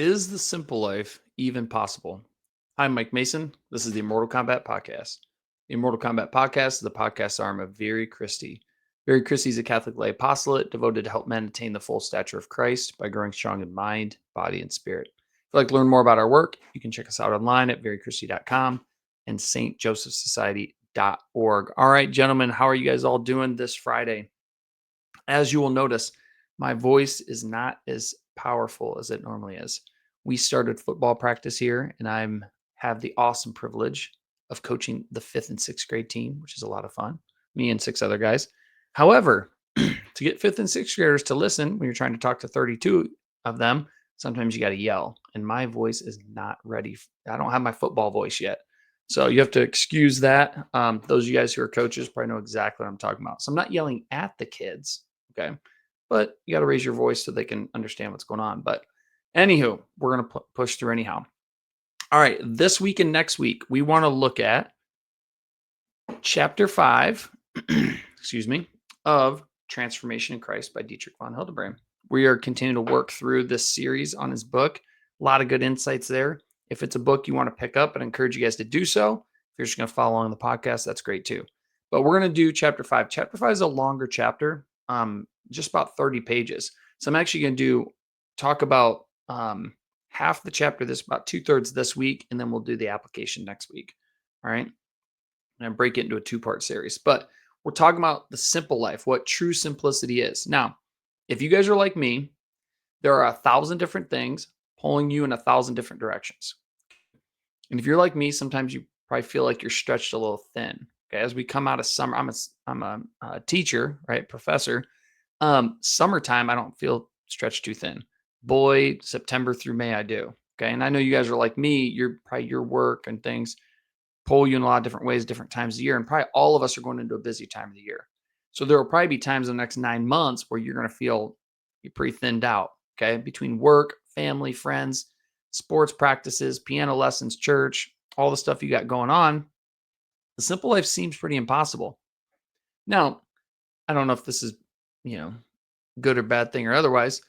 Is the simple life even possible? I'm Mike Mason. This is the Immortal Combat Podcast. The Immortal Combat Podcast is the podcast arm of Very Christie. Very Christie is a Catholic lay apostolate devoted to help men attain the full stature of Christ by growing strong in mind, body, and spirit. If you'd like to learn more about our work, you can check us out online at verychristie.com and stjosephsociety.org. All right, gentlemen, how are you guys all doing this Friday? As you will notice, my voice is not as powerful as it normally is. We started football practice here, and I'm have the awesome privilege of coaching the 5th and 6th grade team, which is a lot of fun. Me and 6 other guys. However, to get 5th and 6th graders to listen when you're trying to talk to 32 of them, sometimes you got to yell, and my voice is not ready. I don't have my football voice yet. So you have to excuse that. Those of you guys who are coaches probably know exactly what I'm talking about. So I'm not yelling at the kids. Okay. But you got to raise your voice so they can understand what's going on. But anywho, we're going to push through anyhow. All right. This week and next week, we want to look at chapter 5, excuse me, of Transformation in Christ by Dietrich von Hildebrand. We are continuing to work through this series on his book. A lot of good insights there. If it's a book you want to pick up, I'd encourage you guys to do so. If you're just going to follow along the podcast, that's great too. But we're going to do chapter 5. Chapter 5 is a longer chapter, just about 30 pages. So I'm actually going to talk about half the chapter, about 2/3 this week, and then we'll do the application next week. All right. And break it into a 2-part series. But we're talking about the simple life, what true simplicity is. Now, if you guys are like me, there are 1,000 different things pulling you in 1,000 different directions. And if you're like me, sometimes you probably feel like you're stretched a little thin. Okay, as we come out of summer, I'm a teacher, right, professor. Summertime, I don't feel stretched too thin. Boy, September through May, I do. Okay, and I know you guys are like me. Your work and things pull you in a lot of different ways, different times of the year, and probably all of us are going into a busy time of the year. So there will probably be times in the next 9 months where you're going to feel you're pretty thinned out. Okay, between work, family, friends, sports practices, piano lessons, church, all the stuff you got going on, the simple life seems pretty impossible. Now, I don't know if this is, you know, good or bad thing or otherwise.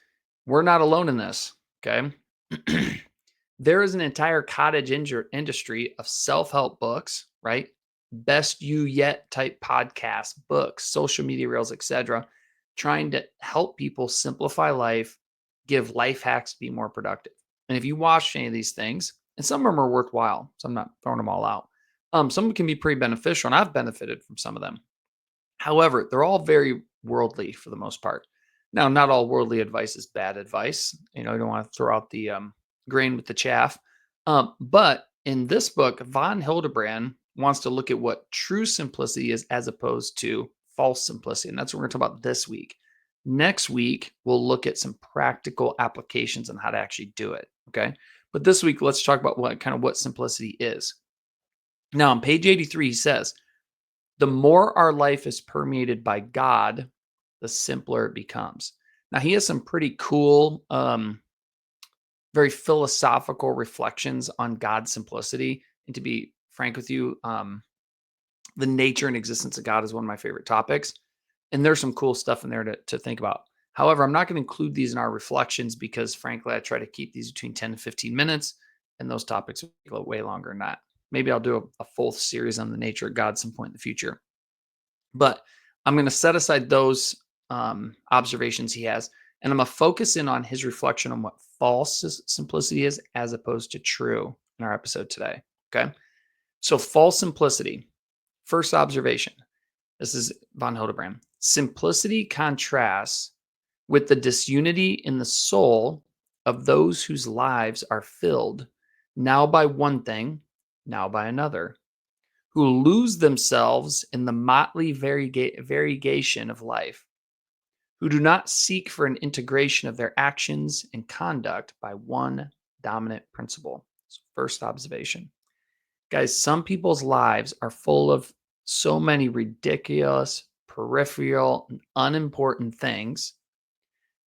We're not alone in this. Okay. There is an entire cottage industry of self-help books, right? Best you yet type podcasts, books, social media reels, etc., trying to help people simplify life, give life hacks to be more productive. And if you watch any of these things, and some of them are worthwhile, so I'm not throwing them all out. Some of them can be pretty beneficial, and I've benefited from some of them. However, they're all very worldly for the most part. Now, not all worldly advice is bad advice. You don't want to throw out the grain with the chaff. But in this book, von Hildebrand wants to look at what true simplicity is as opposed to false simplicity. And that's what we're going to talk about this week. Next week, we'll look at some practical applications on how to actually do it. Okay. But this week, let's talk about what simplicity is. Now, on page 83, he says, the more our life is permeated by God, the simpler it becomes. Now, he has some pretty cool, very philosophical reflections on God's simplicity. And to be frank with you, the nature and existence of God is one of my favorite topics. And there's some cool stuff in there to think about. However, I'm not going to include these in our reflections because, frankly, I try to keep these between 10 and 15 minutes, and those topics will go way longer than that. Maybe I'll do a full series on the nature of God some point in the future. But I'm going to set aside those observations he has, and I'm going to focus in on his reflection on what false simplicity is as opposed to true in our episode today. Okay. So, false simplicity. First observation. This is von Hildebrand. Simplicity contrasts with the disunity in the soul of those whose lives are filled now by one thing, now by another, who lose themselves in the motley variegation of life, who do not seek for an integration of their actions and conduct by one dominant principle. So first observation. Guys, some people's lives are full of so many ridiculous, peripheral, and unimportant things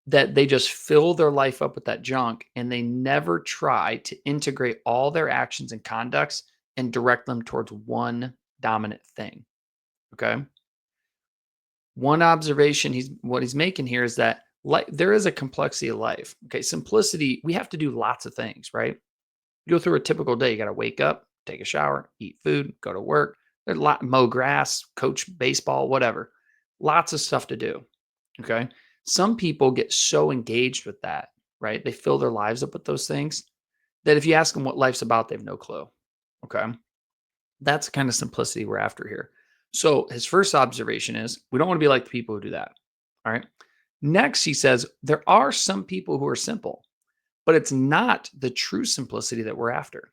that they just fill their life up with that junk, and they never try to integrate all their actions and conducts and direct them towards one dominant thing. Okay. One observation what he's making here is that Like there is a complexity of life. Okay, simplicity, we have to do lots of things, right? You go through a typical day, you got to wake up, take a shower, eat food, go to work. There's a lot, mow grass, coach baseball, whatever. Lots of stuff to do. Okay. Some people get so engaged with that, right? They fill their lives up with those things that if you ask them what life's about, they have no clue. Okay. That's the kind of simplicity we're after here. So his first observation is we don't want to be like the people who do that. All right. Next, he says there are some people who are simple, but it's not the true simplicity that we're after.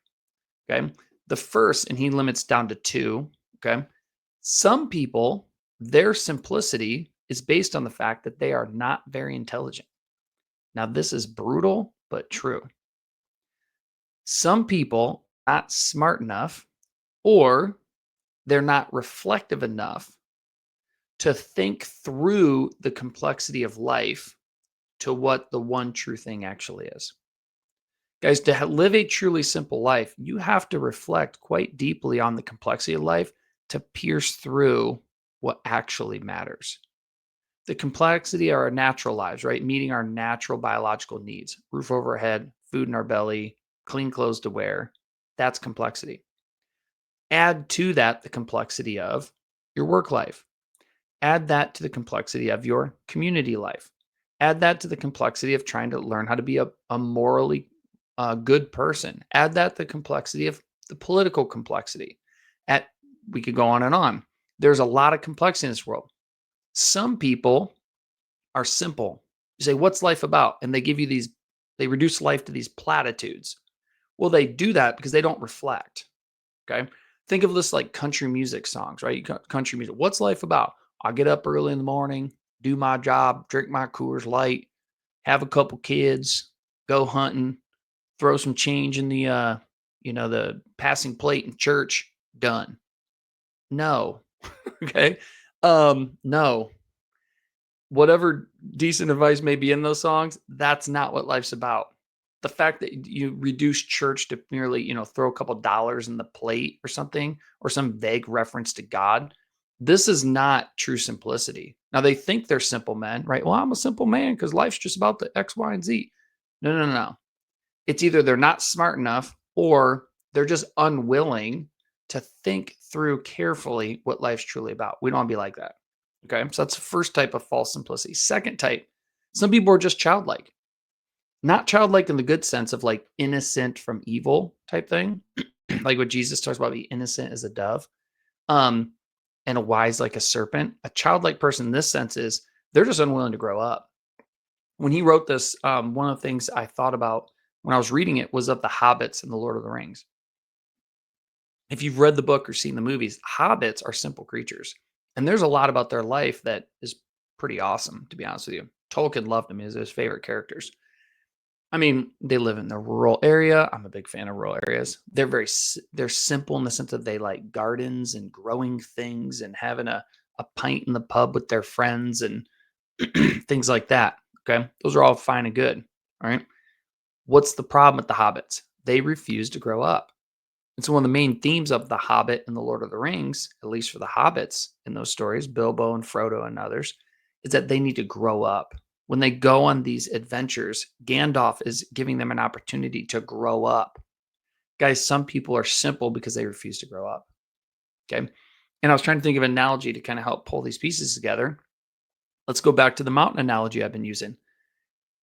Okay. The first, and he limits down to two. Okay. Some people, their simplicity is based on the fact that they are not very intelligent. Now, this is brutal, but true. Some people not smart enough or they're not reflective enough to think through the complexity of life to what the one true thing actually is. Guys, to live a truly simple life, you have to reflect quite deeply on the complexity of life to pierce through what actually matters. The complexity of our natural lives, right? Meeting our natural biological needs, roof over our head, food in our belly, clean clothes to wear. That's complexity. Add to that the complexity of your work life. Add that to the complexity of your community life. Add that to the complexity of trying to learn how to be a morally good person. Add that to the complexity of the political complexity. At We could go on and on. There's a lot of complexity in this world. Some people are simple. You say, "What's life about?" And they give you these. They reduce life to these platitudes. Well, they do that because they don't reflect. Okay. Think of this like country music songs, right? Country music. What's life about? I get up early in the morning, do my job, drink my Coors Light, have a couple kids, go hunting, throw some change in the passing plate in church, done. No. Okay. No. Whatever decent advice may be in those songs, that's not what life's about. The fact that you reduce church to merely, throw a couple dollars in the plate or something, or some vague reference to God, this is not true simplicity. Now they think they're simple men, right? Well, I'm a simple man because life's just about the X, Y, and Z. No, no, no, no. It's either they're not smart enough or they're just unwilling to think through carefully what life's truly about. We don't want to be like that. Okay. So that's the first type of false simplicity. Second type, some people are just childlike, not childlike in the good sense of like innocent from evil type thing, like what Jesus talks about, be innocent as a dove, um, and a wise like a serpent. A childlike person in this sense is they're just unwilling to grow up. When he wrote this, one of the things I thought about when I was reading it was of the hobbits in the Lord of the Rings. If you've read the book or seen the movies, hobbits are simple creatures. And there's a lot about their life that is pretty awesome, to be honest with you. Tolkien loved them as his favorite characters. I mean, they live in the rural area. I'm a big fan of rural areas. They're simple in the sense that they like gardens and growing things and having a pint in the pub with their friends and things like that. Okay. Those are all fine and good. All right. What's the problem with the hobbits? They refuse to grow up. And so one of the main themes of The Hobbit and The Lord of the Rings, at least for the hobbits in those stories, Bilbo and Frodo and others, is that they need to grow up. When they go on these adventures, Gandalf is giving them an opportunity to grow up. Guys, some people are simple because they refuse to grow up. Okay. And I was trying to think of an analogy to kind of help pull these pieces together. Let's go back to the mountain analogy I've been using.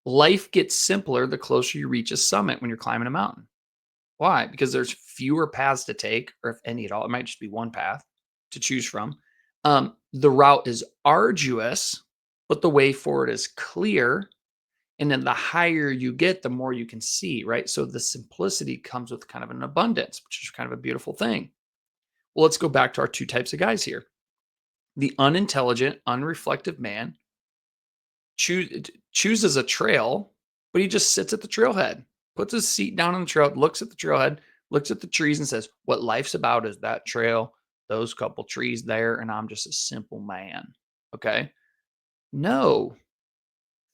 Life gets simpler the closer you reach a summit when you're climbing a mountain. Why? Because there's fewer paths to take, or if any at all. It might just be one path to choose from. The route is arduous, but the way forward is clear. And then the higher you get, the more you can see, right? So the simplicity comes with kind of an abundance, which is kind of a beautiful thing. Well, let's go back to our two types of guys here. The unintelligent, unreflective man chooses a trail, but he just sits at the trailhead, puts his seat down on the trail, looks at the trailhead, looks at the trees, and says, "What life's about is that trail, those couple trees there, and I'm just a simple man." Okay. No,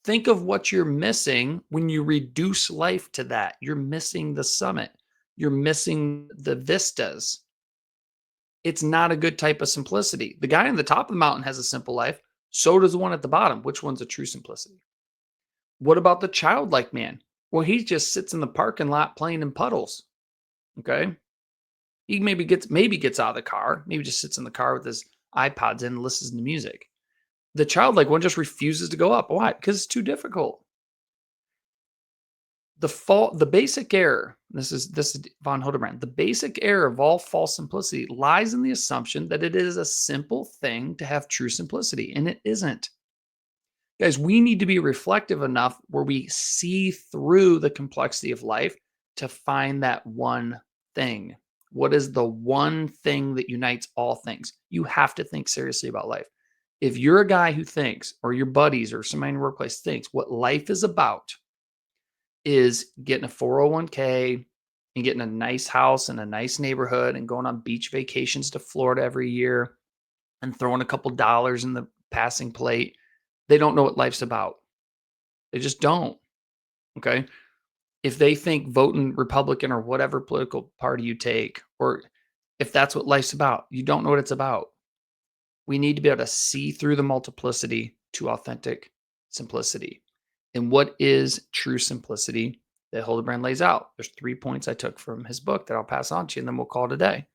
think of what you're missing when you reduce life to that. You're missing the summit, you're missing the vistas. It's not a good type of simplicity. The guy on the top of the mountain has a simple life. So does the one at the bottom. Which one's a true simplicity? What about the childlike man? Well, he just sits in the parking lot playing in puddles. Okay. He maybe gets out of the car, maybe just sits in the car with his iPods in and listens to music. The childlike one just refuses to go up. Why? Because it's too difficult. The basic error, this is von Hildebrand. The basic error of all false simplicity lies in the assumption that it is a simple thing to have true simplicity, and it isn't. Guys, we need to be reflective enough where we see through the complexity of life to find that one thing. What is the one thing that unites all things? You have to think seriously about life. If you're a guy who thinks, or your buddies or somebody in your workplace thinks what life is about is getting a 401k and getting a nice house in a nice neighborhood and going on beach vacations to Florida every year and throwing a couple dollars in the passing plate, they don't know what life's about. They just don't. Okay. If they think voting Republican or whatever political party you take, or if that's what life's about, you don't know what it's about. We need to be able to see through the multiplicity to authentic simplicity. And what is true simplicity that Hildebrand lays out? There's 3 points I took from his book that I'll pass on to you, and then we'll call it a day.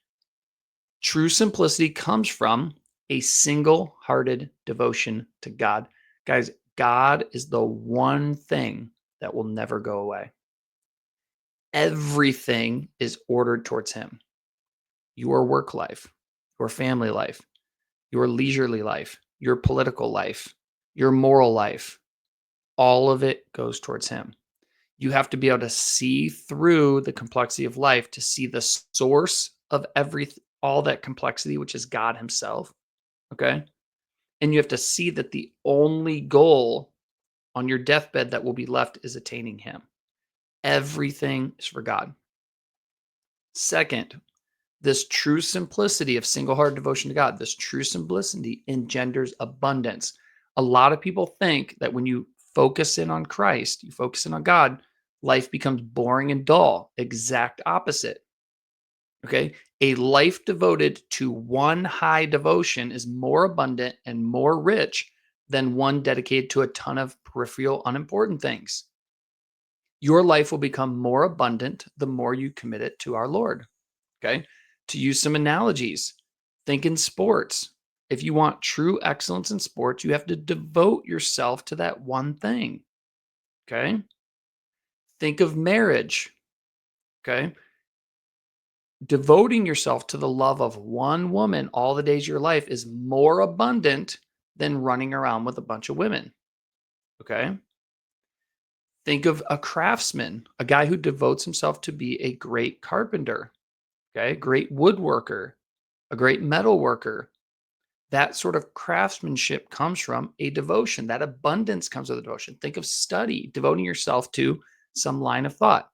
True simplicity comes from a single hearted devotion to God. Guys, God is the one thing that will never go away. Everything is ordered towards Him. Your work life, your family life, your leisurely life, your political life, your moral life, all of it goes towards Him. You have to be able to see through the complexity of life to see the source of all that complexity, which is God Himself. Okay. And you have to see that the only goal on your deathbed that will be left is attaining Him. Everything is for God. Second, this true simplicity of single hearted devotion to God, this true simplicity engenders abundance. A lot of people think that when you focus in on Christ, you focus in on God, life becomes boring and dull. Exact opposite. Okay. A life devoted to one high devotion is more abundant and more rich than one dedicated to a ton of peripheral, unimportant things. Your life will become more abundant the more you commit it to our Lord. Okay. To use some analogies, think in sports. If you want true excellence in sports, you have to devote yourself to that one thing. Okay. Think of marriage. Okay. Devoting yourself to the love of one woman all the days of your life is more abundant than running around with a bunch of women. Okay. Think of a craftsman, a guy who devotes himself to be a great carpenter. Okay. Great woodworker, a great metal worker. That sort of craftsmanship comes from a devotion. That abundance comes with a devotion. Think of study, devoting yourself to some line of thought.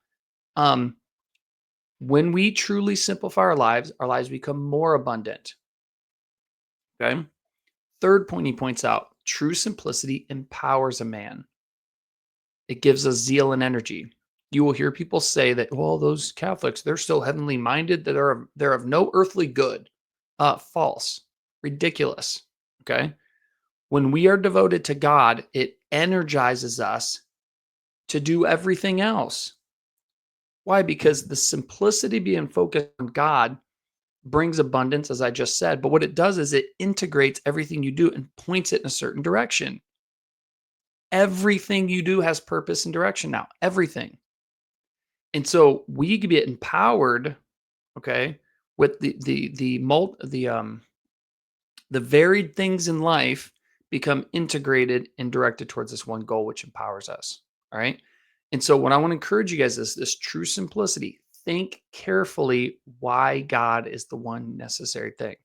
When we truly simplify our lives become more abundant. Okay. Third point he points out, true simplicity empowers a man. It gives us zeal and energy. You will hear people say that, well, those Catholics, they're so heavenly minded that they're of no earthly good. False. Ridiculous. Okay. When we are devoted to God, it energizes us to do everything else. Why? Because the simplicity being focused on God brings abundance, as I just said. But what it does is it integrates everything you do and points it in a certain direction. Everything you do has purpose and direction now. Everything. And so we can get empowered, okay, with the varied things in life become integrated and directed towards this one goal, which empowers us. All right. And so, what I want to encourage you guys is this true simplicity. Think carefully why God is the one necessary thing.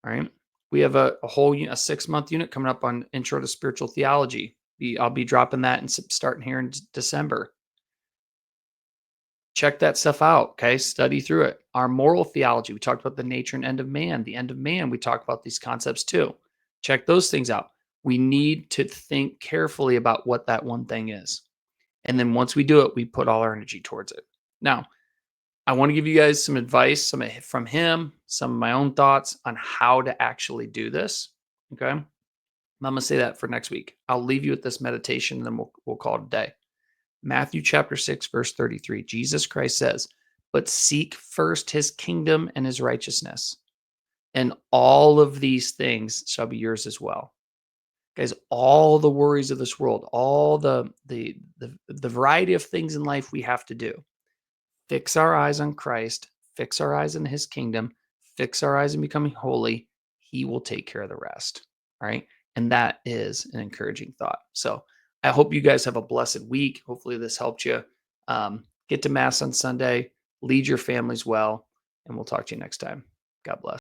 All right. We have a 6-month unit coming up on Intro to Spiritual Theology. I'll be dropping that and starting here in December. Check that stuff out. Okay. Study through it. Our moral theology. We talked about the nature and end of man. The end of man. We talked about these concepts too. Check those things out. We need to think carefully about what that one thing is. And then once we do it, we put all our energy towards it. Now, I want to give you guys some advice, some from him, some of my own thoughts on how to actually do this. Okay. I'm going to say that for next week. I'll leave you with this meditation and then we'll call it a day. Matthew chapter 6, verse 33. Jesus Christ says, but seek first his kingdom and his righteousness, and all of these things shall be yours as well. Guys, all the worries of this world, all the variety of things in life we have to do, fix our eyes on Christ, fix our eyes in his kingdom, fix our eyes in becoming holy. He will take care of the rest. All right. And that is an encouraging thought. So I hope you guys have a blessed week. Hopefully this helped you. Get to Mass on Sunday, lead your families well, and we'll talk to you next time. God bless.